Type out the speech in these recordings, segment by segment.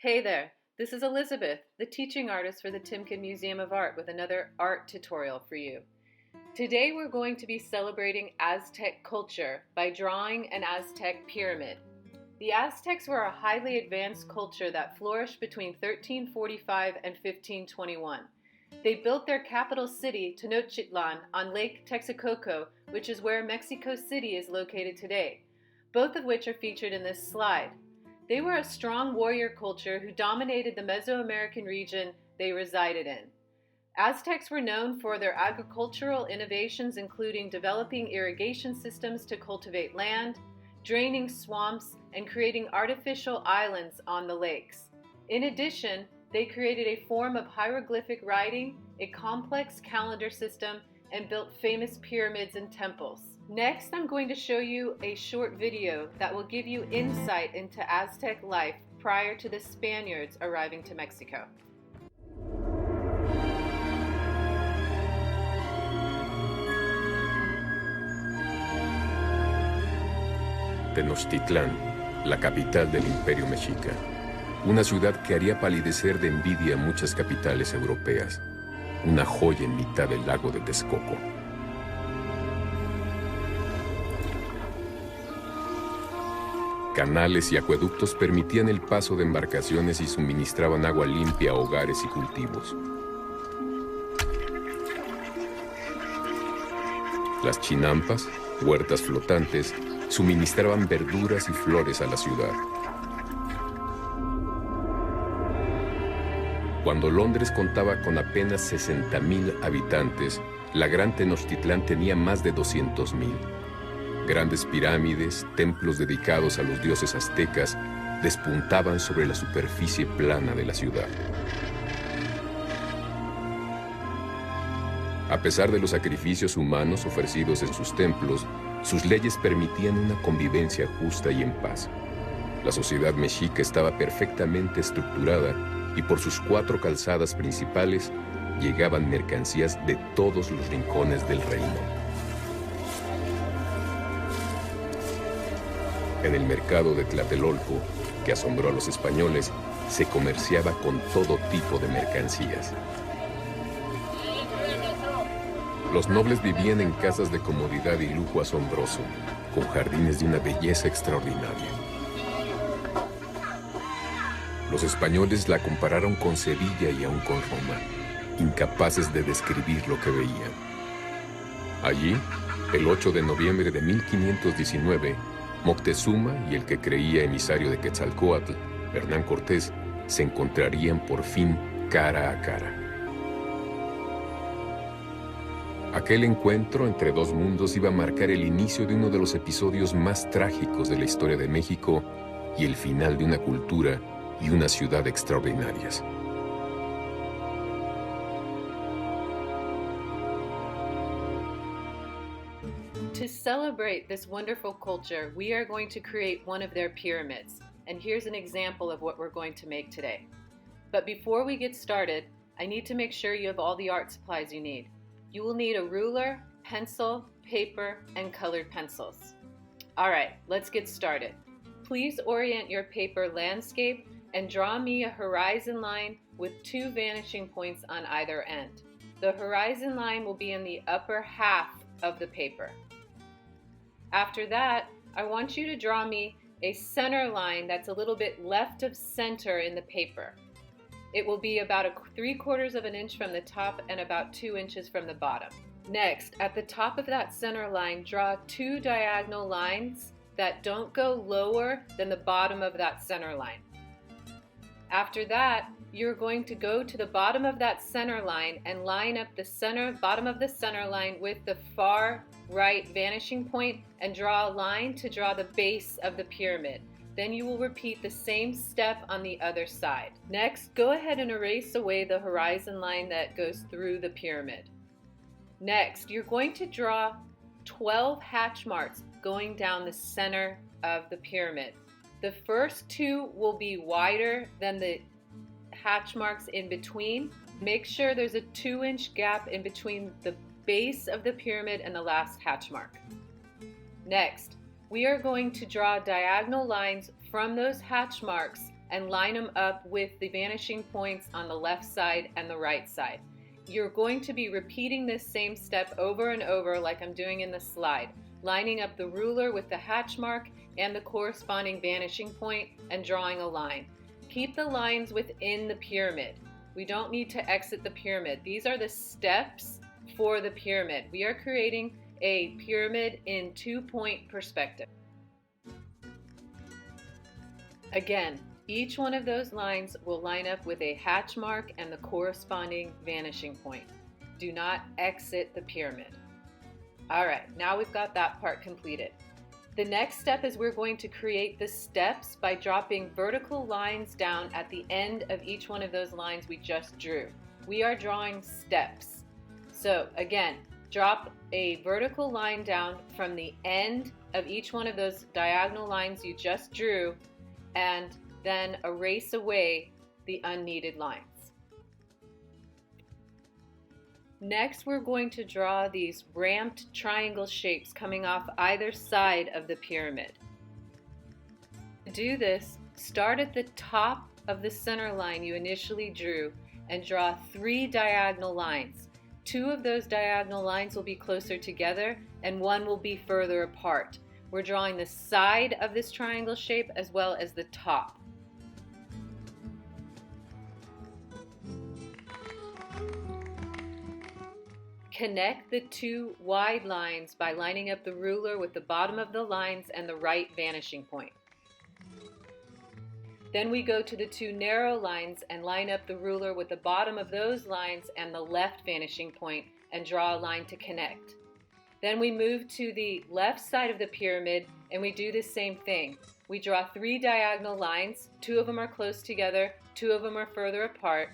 Hey there, this is Elizabeth, the teaching artist for the Timken Museum of Art with another art tutorial for you. Today we're going to be celebrating Aztec culture by drawing an Aztec pyramid. The Aztecs were a highly advanced culture that flourished between 1345 and 1521. They built their capital city, Tenochtitlan, on Lake Texcoco, which is where Mexico City is located today, both of which are featured in this slide. They were a strong warrior culture who dominated the Mesoamerican region they resided in. Aztecs were known for their agricultural innovations, including developing irrigation systems to cultivate land, draining swamps, and creating artificial islands on the lakes. In addition, they created a form of hieroglyphic writing, a complex calendar system, and built famous pyramids and temples. Next, I'm going to show you a short video that will give you insight into Aztec life prior to the Spaniards arriving to Mexico. Tenochtitlán, la capital del Imperio Mexica. Una ciudad que haría palidecer de envidia a muchas capitales europeas. Una joya en mitad del lago de Texcoco. Canales y acueductos permitían el paso de embarcaciones y suministraban agua limpia a hogares y cultivos. Las chinampas, huertas flotantes, suministraban verduras y flores a la ciudad. Cuando Londres contaba con apenas 60,000 habitantes, la gran Tenochtitlán tenía más de 200,000. Grandes pirámides, templos dedicados a los dioses aztecas, despuntaban sobre la superficie plana de la ciudad. A pesar de los sacrificios humanos ofrecidos en sus templos, sus leyes permitían una convivencia justa y en paz. La sociedad mexica estaba perfectamente estructurada y por sus 4 calzadas principales llegaban mercancías de todos los rincones del reino. En el mercado de Tlatelolco, que asombró a los españoles, se comerciaba con todo tipo de mercancías. Los nobles vivían en casas de comodidad y lujo asombroso, con jardines de una belleza extraordinaria. Los españoles la compararon con Sevilla y aún con Roma, incapaces de describir lo que veían. Allí, el 8 de noviembre de 1519, Moctezuma y el que creía emisario de Quetzalcóatl, Hernán Cortés, se encontrarían por fin cara a cara. Aquel encuentro entre dos mundos iba a marcar el inicio de uno de los episodios más trágicos de la historia de México y el final de una cultura y una ciudad extraordinarias. To celebrate this wonderful culture, we are going to create one of their pyramids, and here's an example of what we're going to make today. But before we get started, I need to make sure you have all the art supplies you need. You will need a ruler, pencil, paper, and colored pencils. All right, let's get started. Please orient your paper landscape and draw me a horizon line with 2 vanishing points on either end. The horizon line will be in the upper half of the paper. After that, I want you to draw me a center line that's a little bit left of center in the paper. It will be about 3/4 of an inch from the top and about 2 inches from the bottom. Next, at the top of that center line, draw 2 diagonal lines that don't go lower than the bottom of that center line. After that, you're going to go to the bottom of that center line and line up the bottom of the center line with the far right vanishing point and draw a line to draw the base of the pyramid. Then you will repeat the same step on the other side. Next, go ahead and erase away the horizon line that goes through the pyramid. Next, you're going to draw 12 hatch marks going down the center of the pyramid. The first 2 will be wider than the hatch marks in between. Make sure there's a 2-inch gap in between the base of the pyramid and the last hatch mark. Next, we are going to draw diagonal lines from those hatch marks and line them up with the vanishing points on the left side and the right side. You're going to be repeating this same step over and over like I'm doing in the slide, lining up the ruler with the hatch mark and the corresponding vanishing point and drawing a line. Keep the lines within the pyramid. We don't need to exit the pyramid. These are the steps for the pyramid. We are creating a pyramid in 2-point perspective. Again, each one of those lines will line up with a hatch mark and the corresponding vanishing point. Do not exit the pyramid. All right, now we've got that part completed. The next step is we're going to create the steps by dropping vertical lines down at the end of each one of those lines we just drew. We are drawing steps. So again, drop a vertical line down from the end of each one of those diagonal lines you just drew, and then erase away the unneeded lines. Next, we're going to draw these ramped triangle shapes coming off either side of the pyramid. To do this, start at the top of the center line you initially drew and draw 3 diagonal lines. 2 of those diagonal lines will be closer together and 1 will be further apart. We're drawing the side of this triangle shape as well as the top. Connect the 2 wide lines by lining up the ruler with the bottom of the lines and the right vanishing point. Then we go to the 2 narrow lines and line up the ruler with the bottom of those lines and the left vanishing point and draw a line to connect. Then we move to the left side of the pyramid and we do the same thing. We draw 3 diagonal lines, 2 of them are close together, 2 of them are further apart.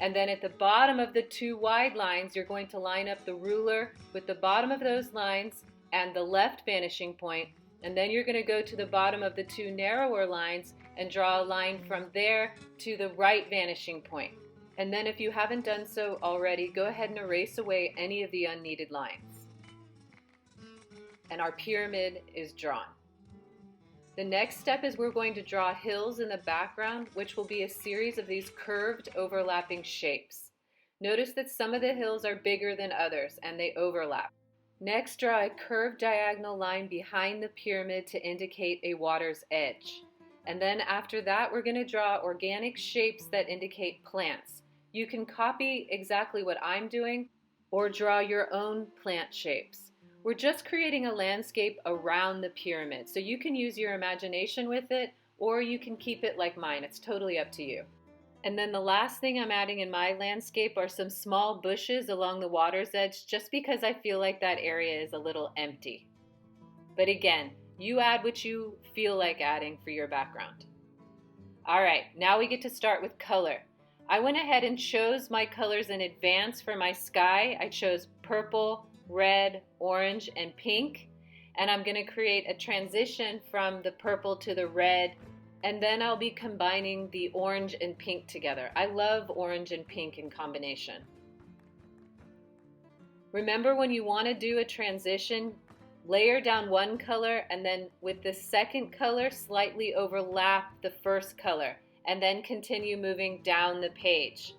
And then at the bottom of the 2 wide lines, you're going to line up the ruler with the bottom of those lines and the left vanishing point. And then you're going to go to the bottom of the 2 narrower lines and draw a line from there to the right vanishing point. And then if you haven't done so already, go ahead and erase away any of the unneeded lines. And our pyramid is drawn. The next step is we're going to draw hills in the background, which will be a series of these curved overlapping shapes. Notice that some of the hills are bigger than others and they overlap. Next, draw a curved diagonal line behind the pyramid to indicate a water's edge. And then after that, we're going to draw organic shapes that indicate plants. You can copy exactly what I'm doing or draw your own plant shapes. We're just creating a landscape around the pyramid, so you can use your imagination with it, or you can keep it like mine. It's totally up to you. And then the last thing I'm adding in my landscape are some small bushes along the water's edge, just because I feel like that area is a little empty. But again, you add what you feel like adding for your background. All right, now we get to start with color. I went ahead and chose my colors in advance for my sky. I chose purple, red, orange, and pink, and I'm going to create a transition from the purple to the red, and then I'll be combining the orange and pink together. I love orange and pink in combination. Remember, when you want to do a transition, layer down one color and then with the second color slightly overlap the first color, and then continue moving down the page.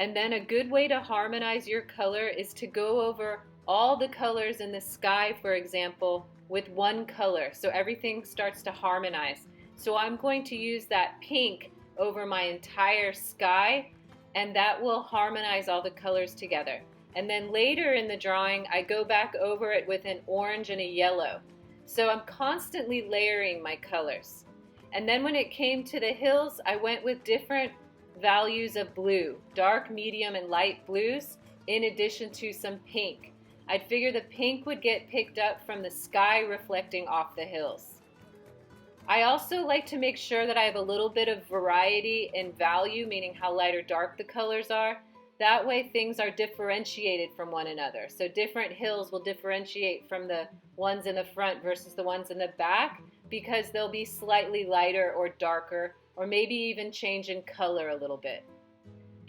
And then a good way to harmonize your color is to go over all the colors in the sky, for example, with one color, so everything starts to harmonize. So I'm going to use that pink over my entire sky, and that will harmonize all the colors together. And then later in the drawing, I go back over it with an orange and a yellow. So I'm constantly layering my colors. And then when it came to the hills, I went with different values of blue, dark, medium, and light blues, in addition to some pink. I'd figure the pink would get picked up from the sky reflecting off the hills. I also like to make sure that I have a little bit of variety in value, meaning how light or dark the colors are. That way things are differentiated from one another. So different hills will differentiate from the ones in the front versus the ones in the back, because they'll be slightly lighter or darker, or maybe even change in color a little bit.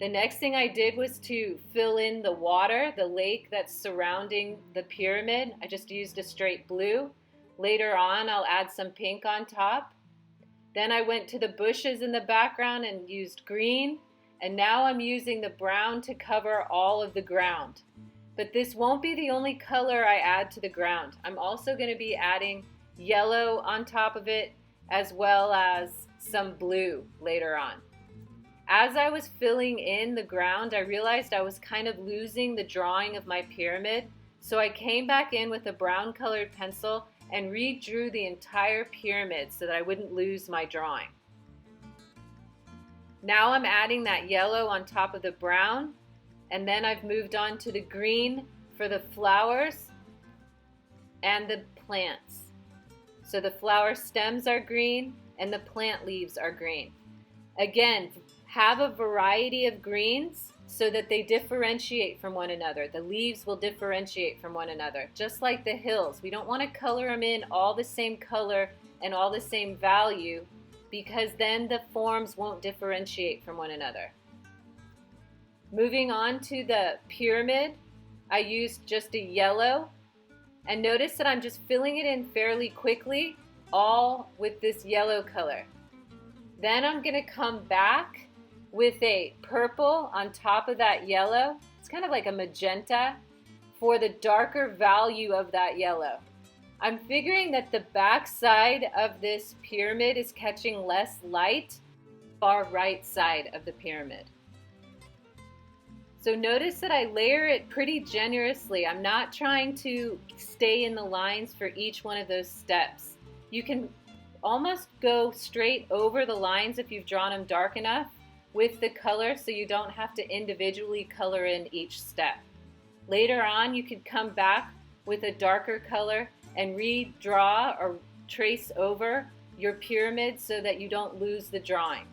The next thing I did was to fill in the water, the lake that's surrounding the pyramid. I just used a straight blue. Later on, I'll add some pink on top. Then I went to the bushes in the background and used green. And now I'm using the brown to cover all of the ground. But this won't be the only color I add to the ground. I'm also going to be adding yellow on top of it, as well as some blue later on. As I was filling in the ground, I realized I was kind of losing the drawing of my pyramid. So I came back in with a brown colored pencil and redrew the entire pyramid so that I wouldn't lose my drawing. Now I'm adding that yellow on top of the brown, and then I've moved on to the green for the flowers and the plants. So the flower stems are green and the plant leaves are green. Again, have a variety of greens so that they differentiate from one another. The leaves will differentiate from one another, just like the hills. We don't want to color them in all the same color and all the same value, because then the forms won't differentiate from one another. Moving on to the pyramid, I used just a yellow, and notice that I'm just filling it in fairly quickly, all with this yellow color. Then I'm going to come back with a purple on top of that yellow. It's kind of like a magenta for the darker value of that yellow. I'm figuring that the back side of this pyramid is catching less light, far right side of the pyramid. So notice that I layer it pretty generously. I'm not trying to stay in the lines for each one of those steps. You can almost go straight over the lines if you've drawn them dark enough with the color, so you don't have to individually color in each step. Later on, you could come back with a darker color and redraw or trace over your pyramid so that you don't lose the drawing.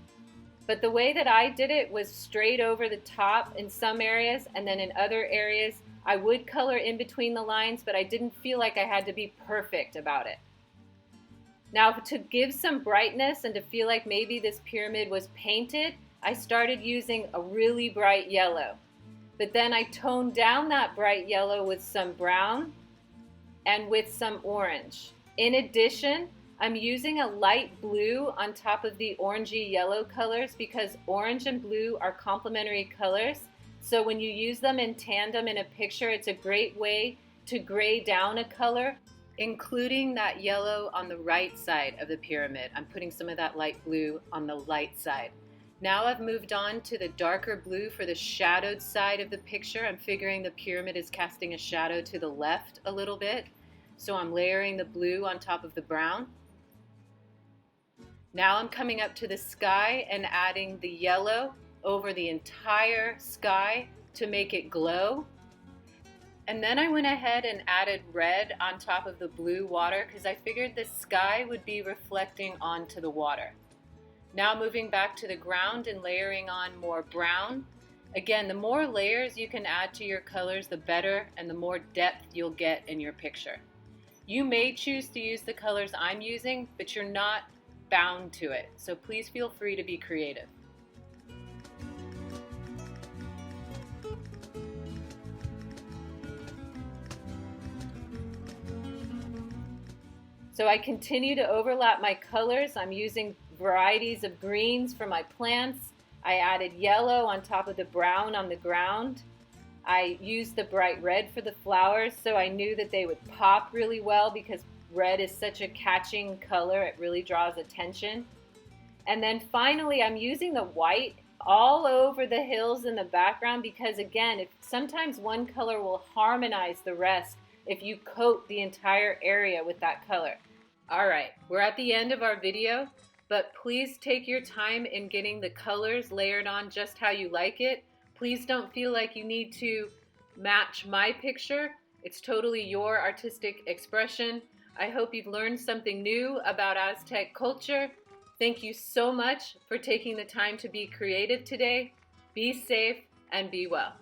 But the way that I did it was straight over the top in some areas, and then in other areas I would color in between the lines, but I didn't feel like I had to be perfect about it. Now, to give some brightness and to feel like maybe this pyramid was painted, I started using a really bright yellow. But then I toned down that bright yellow with some brown and with some orange. In addition, I'm using a light blue on top of the orangey yellow colors because orange and blue are complementary colors. So when you use them in tandem in a picture, it's a great way to gray down a color, including that yellow on the right side of the pyramid. I'm putting some of that light blue on the light side. Now I've moved on to the darker blue for the shadowed side of the picture. I'm figuring the pyramid is casting a shadow to the left a little bit. So I'm layering the blue on top of the brown. Now I'm coming up to the sky and adding the yellow over the entire sky to make it glow. And then I went ahead and added red on top of the blue water because I figured the sky would be reflecting onto the water. Now moving back to the ground and layering on more brown. Again, the more layers you can add to your colors, the better, and the more depth you'll get in your picture. You may choose to use the colors I'm using, but you're not bound to it, so please feel free to be creative. So I continue to overlap my colors. I'm using varieties of greens for my plants. I added yellow on top of the brown on the ground. I used the bright red for the flowers, so I knew that they would pop really well because red is such a catching color. It really draws attention. And then finally, I'm using the white all over the hills in the background because, again, sometimes one color will harmonize the rest if you coat the entire area with that color. All right, we're at the end of our video, but please take your time in getting the colors layered on just how you like it. Please don't feel like you need to match my picture. It's totally your artistic expression. I hope you've learned something new about Aztec culture. Thank you so much for taking the time to be creative today. Be safe and be well.